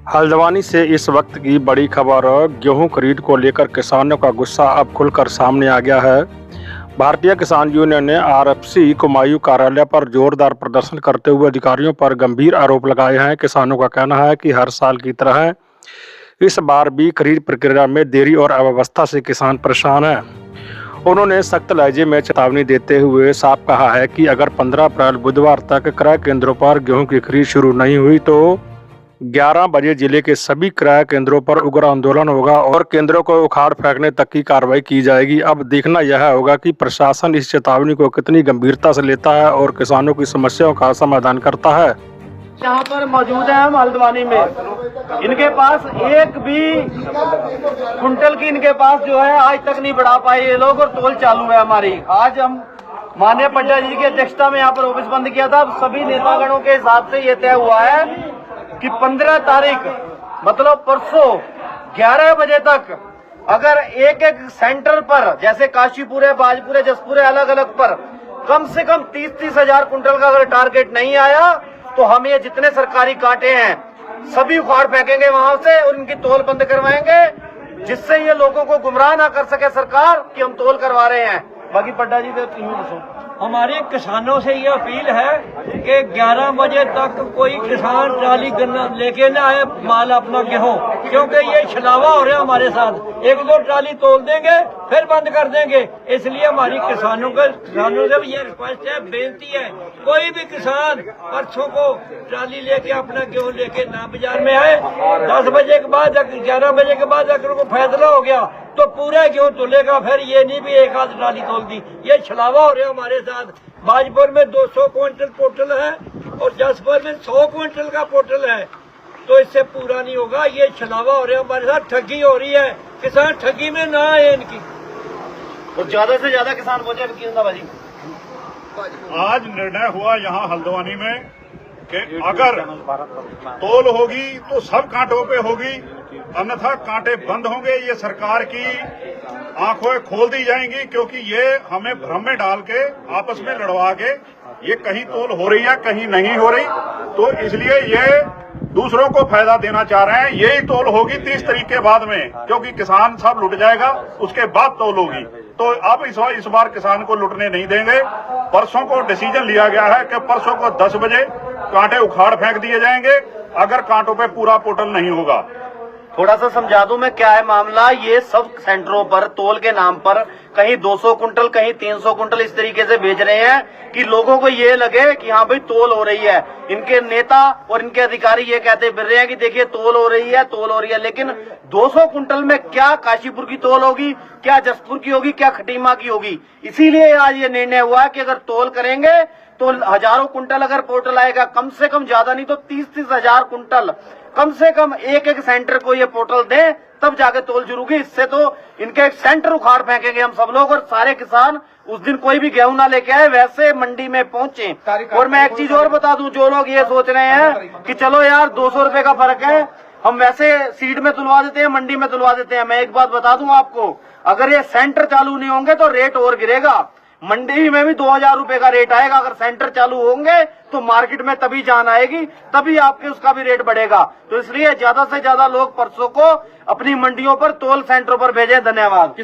हल्द्वानी से इस वक्त की बड़ी खबर। गेहूं खरीद को लेकर किसानों का गुस्सा अब खुलकर सामने आ गया है। भारतीय किसान यूनियन ने आरएफसी कुमायूं कार्यालय पर जोरदार प्रदर्शन करते हुए अधिकारियों पर गंभीर आरोप लगाए हैं। किसानों का कहना है कि हर साल की तरह इस बार भी खरीद प्रक्रिया में देरी और अव्यवस्था से किसान परेशान हैं। उन्होंने सख्त लहजे में चेतावनी देते हुए साफ कहा है कि अगर 15 अप्रैल बुधवार तक क्रय केंद्रों पर गेहूं की खरीद शुरू नहीं हुई तो 11 बजे जिले के सभी क्रय केंद्रों पर उग्र आंदोलन होगा और केंद्रों को उखाड़ फेंकने तक की कार्रवाई की जाएगी। अब देखना यह होगा कि प्रशासन इस चेतावनी को कितनी गंभीरता से लेता है और किसानों की समस्याओं का समाधान करता है। यहाँ पर मौजूद है हम हल्द्वानी में, इनके पास एक भी कुंटल की इनके पास जो है आज तक नहीं बढ़ा पाए ये लोग, और तोल चालू है हमारी। आज हम माननीय पड्डा जी की अध्यक्षता में यहाँ पर ऑफिस बंद किया था। सभी नेतागणों के हिसाब से ये तय हुआ है कि 15 तारीख मतलब परसों 11 बजे तक अगर एक एक सेंटर पर, जैसे काशीपुर है, बाजपुर है, जसपुर है, अलग अलग पर कम से कम 30-30 हजार कुंटल का अगर टारगेट नहीं आया तो हम ये जितने सरकारी कांटे हैं सभी उखाड़ फेंकेंगे वहां से और इनकी तोल बंद करवाएंगे, जिससे ये लोगों को गुमराह ना कर सके सरकार कि हम तोल करवा रहे हैं। बाकी पड्डा जी हमारे किसानों से ये अपील है कि 11 बजे तक कोई किसान ट्राली लेके ना आए माल अपना गेहूं, क्योंकि ये छलावा हो रहा है हमारे साथ। एक दो ट्राली तोल देंगे फिर बंद कर देंगे। इसलिए हमारी किसानों से भी ये रिक्वेस्ट है, बेनती है, कोई भी किसान परसों को ट्राली लेके अपना गेहूं लेके ना बाजार में आए। 10 बजे के बाद 11 बजे के बाद अगर उनको फैसला हो गया तो पूरा गेहूं तोलेगा। फिर ये नहीं भी एक आध ट्राली तोल दी। ये छलावा हो रहा है हमारे साथ। बाजपुर में 200 क्विंटल पोर्टल है और जसपुर में 100 क्विंटल का पोर्टल है, तो इससे पूरा नहीं होगा। ये छलावा हो रहा है हमारे साथ, ठगी हो रही है। किसान ठगी में ना आए इनकी, और ज्यादा से ज्यादा किसान पहुंचे भाजी। आज निर्णय हुआ यहाँ हल्द्वानी में कि अगर तोल होगी तो सब कांटों पे होगी, अन्यथा कांटे बंद होंगे। ये सरकार की आंखें खोल दी जाएंगी, क्योंकि ये हमें भ्रम में डाल के आपस में लड़वा के ये कहीं तोल हो रही है कहीं नहीं हो रही, तो इसलिए ये दूसरों को फायदा देना चाह रहे हैं। यही तोल होगी 30 तारीख के बाद में, क्योंकि किसान सब लुट जाएगा, उसके बाद तोल होगी। तो अब इस बार किसान को लुटने नहीं देंगे। परसों को डिसीजन लिया गया है कि परसों को 10 बजे कांटे उखाड़ फेंक दिए जाएंगे अगर कांटों पे पूरा पोर्टल नहीं होगा। थोड़ा सा समझा दूं मैं क्या है मामला। ये सब सेंटरों पर तोल के नाम पर कहीं 200 कुंटल कहीं 300 कुंटल इस तरीके से भेज रहे हैं कि लोगों को ये लगे कि हाँ भाई तोल हो रही है। इनके नेता और इनके अधिकारी ये कहते फिर रहे हैं कि देखिए तोल हो रही है, तोल हो रही है, लेकिन 200 कुंटल में क्या काशीपुर की तोल होगी, क्या जसपुर की होगी, क्या खटीमा की होगी। इसीलिए आज ये निर्णय हुआ कि अगर तोल करेंगे तो हजारों कुंटल अगर पोर्टल आएगा, कम से कम ज्यादा नहीं तो 30-30 हजार कुंटल कम से कम एक एक सेंटर को ये पोर्टल दे, तब जाके तोल शुरू होगी। इससे तो इनके एक सेंटर उखाड़ फेंकेंगे हम सब लोग, और सारे किसान उस दिन कोई भी गेहूं ना लेके आए, वैसे मंडी में पहुंचे। और मैं एक चीज और बता दूं, जो लोग ये सोच रहे हैं कि चलो यार 200 रुपए का फर्क है, हम वैसे सीड में तुलवा देते हैं, मंडी में तुलवा देते हैं। मैं एक बात बता दूं आपको, अगर ये सेंटर चालू नहीं होंगे तो रेट और गिरेगा। मंडी में भी 2000 रुपए का रेट आएगा। अगर सेंटर चालू होंगे तो मार्केट में तभी जान आएगी, तभी आपके उसका भी रेट बढ़ेगा। तो इसलिए ज्यादा से ज्यादा लोग परसों को अपनी मंडियों पर तोल सेंटरों पर भेजें। धन्यवाद।